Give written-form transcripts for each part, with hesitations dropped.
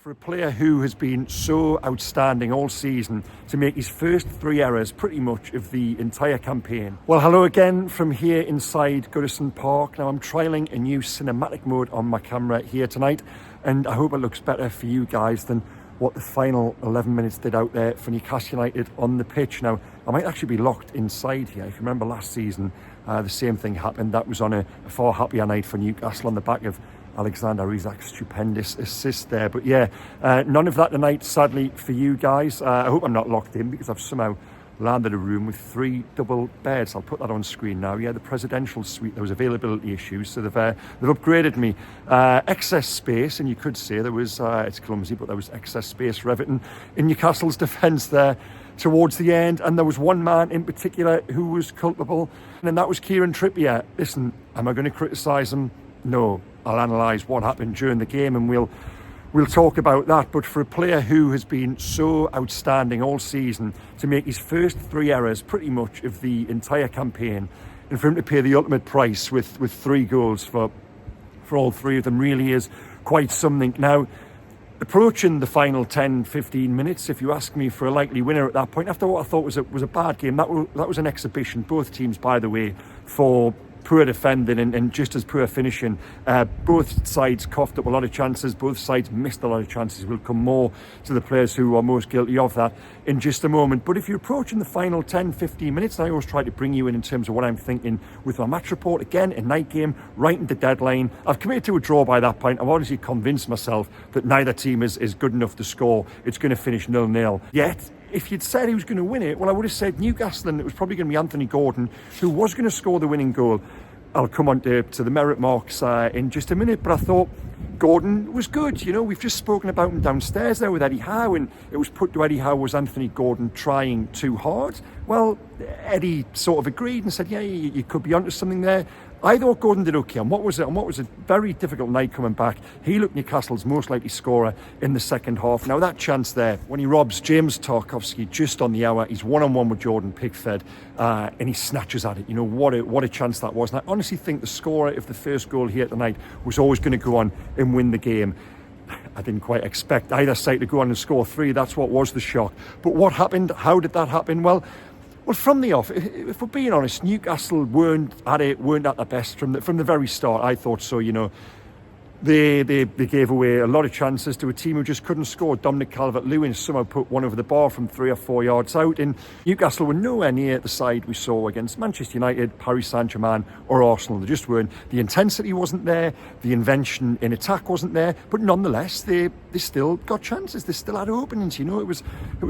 For a player who has been so outstanding all season to make his first 3 errors pretty much of the entire campaign. Well, hello again from here inside Goodison Park. Now I'm trialling a new cinematic mode on my camera here tonight, and I hope it looks better for you guys than what the final 11 minutes did out there for Newcastle United on the pitch. Now, I might actually be locked inside here. If you remember last season, the same thing happened. That was on a far happier night for Newcastle on the back of Alexander Isak's stupendous assist there. But yeah, none of that tonight, sadly, for you guys. I hope I'm not locked in because I've somehow landed a room with 3 double beds. I'll put that on screen now. Yeah, the presidential suite. There was availability issues, so they've upgraded me. Excess space, and you could say there was, it's clumsy, but there was excess space for Everton in Newcastle's defence there towards the end, and there was one man in particular who was culpable, and that was Kieran Trippier. Listen, am I going to criticise him? No. I'll analyse what happened during the game, and we'll talk about that. But for a player who has been so outstanding all season to make his first 3 errors pretty much of the entire campaign, and for him to pay the ultimate price with 3 goals for all 3 of them really is quite something. Now, approaching the final 10-15 minutes, if you ask me for a likely winner at that point, after what I thought was a bad game, that was an exhibition. Both teams, by the way, for poor defending and just as poor finishing. Both sides coughed up a lot of chances. Both sides missed a lot of chances. We'll come more to the players who are most guilty of that in just a moment. But if you're approaching the final 10-15 minutes, I always try to bring you in terms of what I'm thinking with my match report. Again, a night game, right in the deadline. I've committed to a draw by that point. I've obviously convinced myself that neither team is good enough to score. It's going to finish 0-0. Yet, if you'd said he was going to win it, well, I would have said Newcastle, and it was probably going to be Anthony Gordon who was going to score the winning goal. I'll come on to the merit marks in just a minute, but I thought Gordon was good. You know, we've just spoken about him downstairs there with Eddie Howe, and it was put to Eddie Howe, was Anthony Gordon trying too hard? Well, Eddie sort of agreed and said, yeah, you could be onto something there. I thought Gordon did okay on what was a very difficult night coming back. He looked Newcastle's most likely scorer in the second half. Now that chance there, when he robs James Tarkowski just on the hour, he's one-on-one with Jordan Pickford, and he snatches at it. You know, what a chance that was. And I honestly think the scorer of the first goal here tonight was always going to go on and win the game. I didn't quite expect either side to go on and score 3. That's what was the shock. But what happened? How did that happen? Well, from the off, if we're being honest, Newcastle weren't at their best from the very start. I thought so. You know, they gave away a lot of chances to a team who just couldn't score. Dominic Calvert-Lewin somehow put one over the bar from 3 or 4 yards out, and Newcastle were nowhere near the side we saw against Manchester United, Paris Saint-Germain or Arsenal. They just weren't. The intensity wasn't there, the invention in attack wasn't there, but nonetheless they still got chances. They still had openings. You know, it was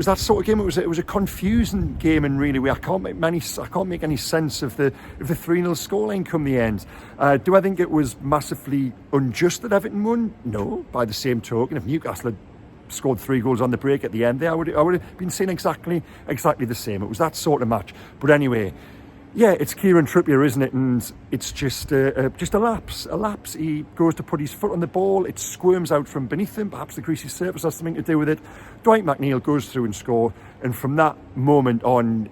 that sort of game. It was a confusing game, and really I can't make any sense of the 3-0 scoreline come the end. Do I think it was massively unjust that Everton won? No. By the same token, if Newcastle had scored 3 goals on the break at the end there, I would have been saying exactly the same. It was that sort of match. But anyway, yeah, it's Kieran Trippier, isn't it? And it's just a lapse. He goes to put his foot on the ball, it squirms out from beneath him. Perhaps the greasy surface has something to do with it. Dwight McNeil goes through and scores, and from that moment on,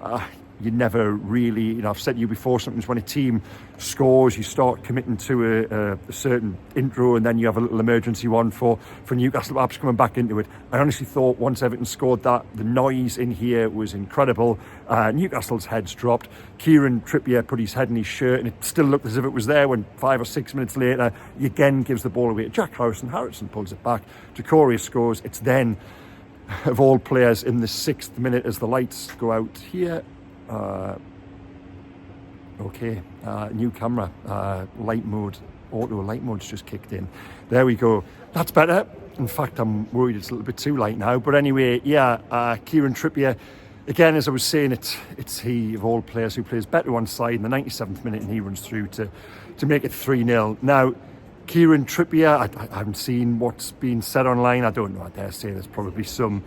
you never really, you know, I've said to you before, sometimes when a team scores, you start committing to a certain intro, and then you have a little emergency one for Newcastle perhaps coming back into it. I honestly thought once Everton scored that, the noise in here was incredible. Newcastle's heads dropped. Kieran Trippier put his head in his shirt, and it still looked as if it was there when 5 or 6 minutes later, he again gives the ball away to Jack Harrison. Harrison pulls it back. Decoria scores. It's then, of all players, in the 6th minute as the lights go out here. New camera, light mode, auto light mode's just kicked in. There we go. That's better. In fact, I'm worried it's a little bit too light now. But anyway, yeah, Kieran Trippier, again, as I was saying, it's he of all players who plays better on side in the 97th minute, and he runs through to make it 3-0. Now, Kieran Trippier, I haven't seen what's been said online. I don't know. I dare say there's probably some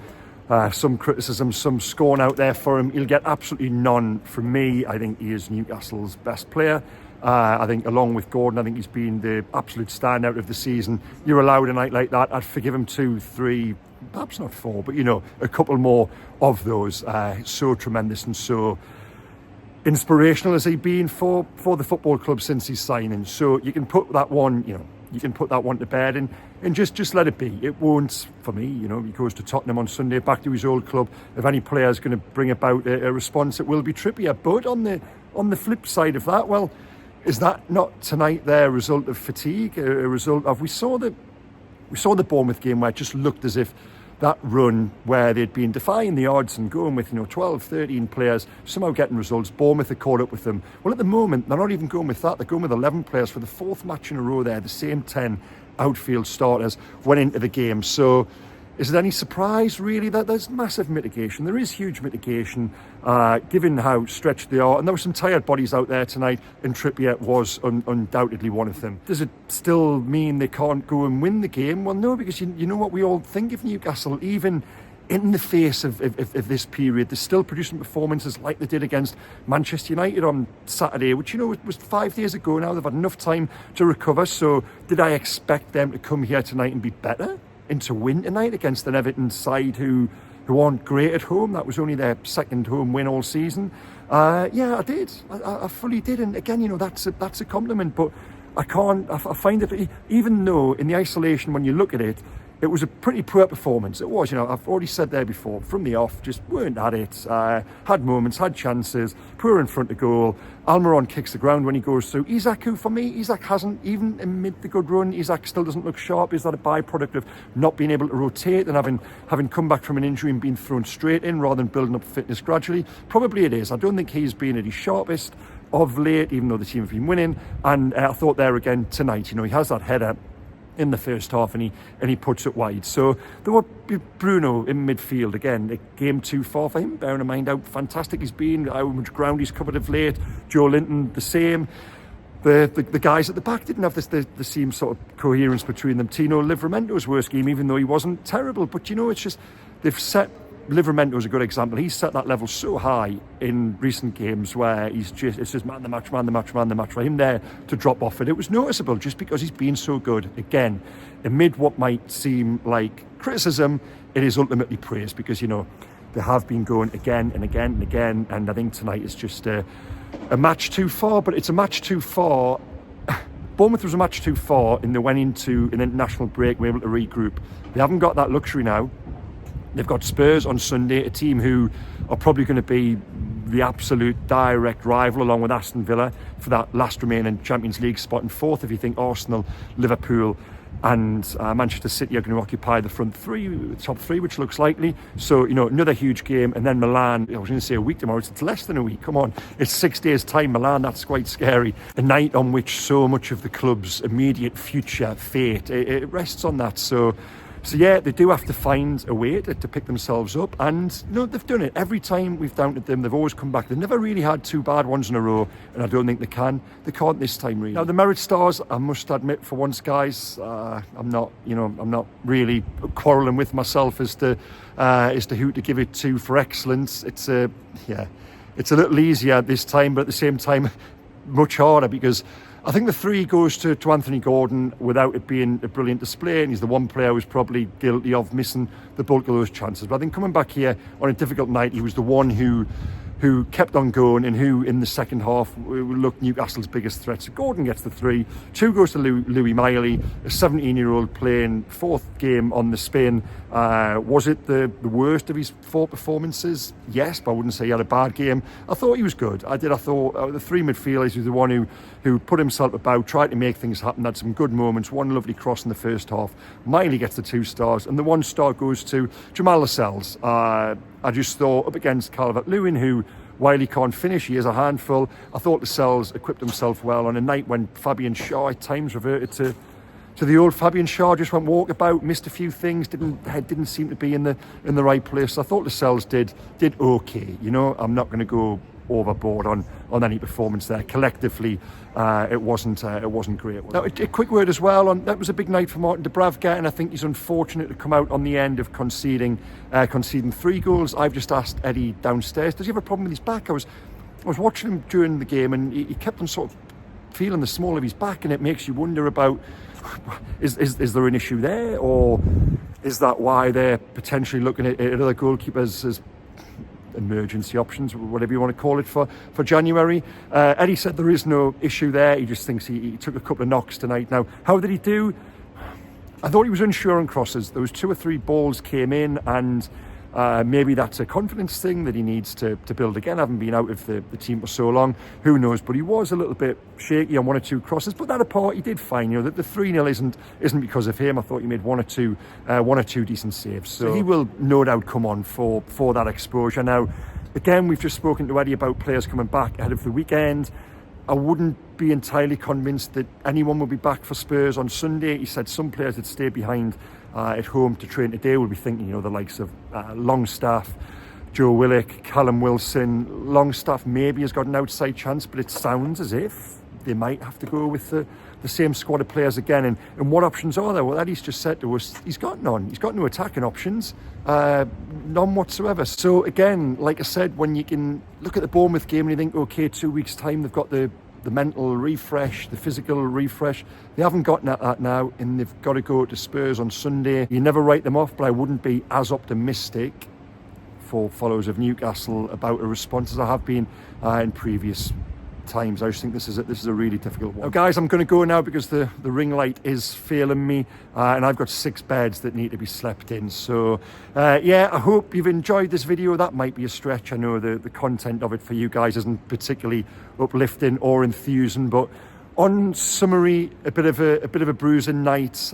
criticism, some scorn out there for him. He'll get absolutely none from me. I think he is Newcastle's best player. I think along with Gordon, I think he's been the absolute standout of the season. You're allowed a night like that. I'd forgive him 2, 3, perhaps not 4, but you know, a couple more of those. So tremendous and so inspirational has he been for the football club since his signing. So you can put that one, you know, you can put that one to bed and just let it be. It won't, for me, you know. He goes to Tottenham on Sunday, back to his old club. If any player is going to bring about a response, it will be Trippier. But on the flip side of that, well, is that not tonight there a result of fatigue? A result of we saw the Bournemouth game where it just looked as if that run where they'd been defying the odds and going with 12, 13 players, somehow getting results. Bournemouth had caught up with them. Well, at the moment, they're not even going with that. They're going with 11 players for the fourth match in a row there. The same 10 outfield starters went into the game. So is it any surprise, really, that there's massive mitigation? There is huge mitigation, given how stretched they are. And there were some tired bodies out there tonight, and Trippier was undoubtedly one of them. Does it still mean they can't go and win the game? Well, no, because you know what we all think of Newcastle, even in the face of this period. They're still producing performances like they did against Manchester United on Saturday, which, was 5 days ago now. They've had enough time to recover. So did I expect them to come here tonight and be better? And to win tonight against an Everton side who aren't great at home? That was only their second home win all season. Yeah, I did. I fully did. And again, that's a compliment. But I find it, even though in the isolation, when you look at it, it was a pretty poor performance. It was, I've already said there before, from the off, just weren't at it. Had moments, had chances, poor in front of goal. Almiron kicks the ground when he goes through. Isak, who for me, Isak hasn't, even amid the good run, Isak still doesn't look sharp. Is that a byproduct of not being able to rotate and having come back from an injury and been thrown straight in rather than building up fitness gradually? Probably it is. I don't think he's been at his sharpest of late, even though the team have been winning. And I thought there again tonight, he has that header in the first half and he puts it wide. So there were Bruno in midfield again. A game too far for him, bearing in mind how fantastic he's been, how much ground he's covered of late. Joe Linton the same. The guys at the back didn't have the same sort of coherence between them. Tino Livramento's worst game, even though he wasn't terrible. But it's just they've set. Livramento's a good example. He's set that level so high in recent games where it's just man the match for him there to drop off it. It was noticeable just because he's been so good. Again, amid what might seem like criticism, it is ultimately praise because, they have been going again and again and again. And I think tonight is just a match too far, but it's a match too far. Bournemouth was a match too far and they went into an international break, were able to regroup. They haven't got that luxury now. They've got Spurs on Sunday, a team who are probably going to be the absolute direct rival along with Aston Villa for that last remaining Champions League spot, and fourth if you think Arsenal, Liverpool and Manchester City are going to occupy the top three, which looks likely. So, another huge game. And then Milan, I was going to say a week tomorrow, it's less than a week, come on. It's 6 days time, Milan, that's quite scary. A night on which so much of the club's immediate future fate, it rests on that. So yeah, they do have to find a way to pick themselves up, and they've done it. Every time we've doubted them, they've always come back. They've never really had two bad ones in a row, and I don't think they can't this time really. Now the merit stars, I must admit, for once, guys, I'm not really quarrelling with myself as to who to give it to for excellence. It's a little easier this time, but at the same time much harder, because I think the 3 goes to Anthony Gordon without it being a brilliant display, and he's the one player who's probably guilty of missing the bulk of those chances. But I think coming back here on a difficult night, he was the one who kept on going and who in the second half looked Newcastle's biggest threat. So Gordon gets the 3. 2 goes to Louis Miley, a 17-year-old playing 4th game on the spin. Was it the worst of his 4 performances? Yes, but I wouldn't say he had a bad game. I thought he was good. I thought the 3 midfielders, he was the one who put himself about, tried to make things happen, had some good moments, one lovely cross in the first half. Miley gets the 2 stars, and the 1 star goes to Jamal Lascelles. I just thought up against Calvert-Lewin, who, while he can't finish, he is a handful. I thought Lascelles equipped himself well on a night when Fabian Schär at times reverted to the old Fabian Schär, just went walkabout, missed a few things, didn't seem to be in the right place. I thought Lascelles did okay. I'm not going to go overboard on any performance there. Collectively, it wasn't great. Now, a quick word as well that was a big night for Martin Dubravka, and I think he's unfortunate to come out on the end of conceding 3 goals. I've just asked Eddie downstairs, does he have a problem with his back? I was watching him during the game, and he kept on sort of feeling the small of his back, and it makes you wonder about is there an issue there, or is that why they're potentially looking at other goalkeepers as emergency options, whatever you want to call it, for January. Eddie said there is no issue there. He just thinks he took a couple of knocks tonight. Now, how did he do? I thought he was unsure on crosses. There was 2 or 3 balls came in, and maybe that's a confidence thing that he needs to build again. I haven't been out of the team for so long. Who knows? But he was a little bit shaky on 1 or 2 crosses. But that apart, he did fine. You know, the 3-0 isn't because of him. I thought he made 1 or 2 decent saves. So he will no doubt come on for that exposure. Now, again, we've just spoken to Eddie about players coming back ahead of the weekend. I wouldn't be entirely convinced that anyone will be back for Spurs on Sunday. He said some players that stay behind at home to train today will be thinking, you know, the likes of Longstaff, Joe Willock, Callum Wilson. Longstaff maybe has got an outside chance, but it sounds as if they might have to go with the same squad of players again. And what options are there? Well, Eddie's just said to us, he's got none. He's got no attacking options, none whatsoever. So again, like I said, when you can look at the Bournemouth game and you think, okay, 2 weeks' time, they've got the mental refresh, the physical refresh. They haven't gotten at that now, and they've got to go to Spurs on Sunday. You never write them off, but I wouldn't be as optimistic for followers of Newcastle about a response as I have been in previous times. I just think this is a really difficult one. Now, guys, I'm going to go now because the ring light is failing me, and I've got 6 beds that need to be slept in. So yeah, I hope you've enjoyed this video. That might be a stretch. I know the content of it for you guys isn't particularly uplifting or enthusing, but on summary, a bit of a bruising night,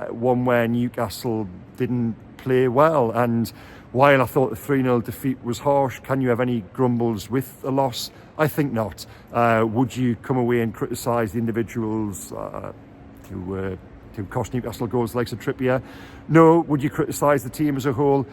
one where Newcastle didn't play well. And while I thought the 3-0 defeat was harsh, can you have any grumbles with a loss? I think not. Would you come away and criticise the individuals who cost Newcastle goals, like Trippier? No. Would you criticise the team as a whole?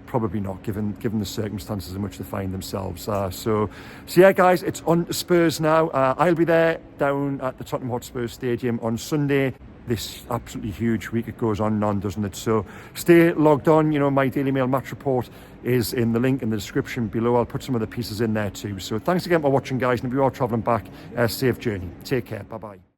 Probably not, given the circumstances in which they find themselves. So yeah, guys, it's on to Spurs now. I'll be there down at the Tottenham Hotspur Stadium on Sunday. This absolutely huge week, it goes on, doesn't it? So stay logged on. You know, my Daily Mail match report is in the link in the description below. I'll put some of the pieces in there too. So thanks again for watching, guys, and if you are travelling back, safe journey. Take care. Bye-bye.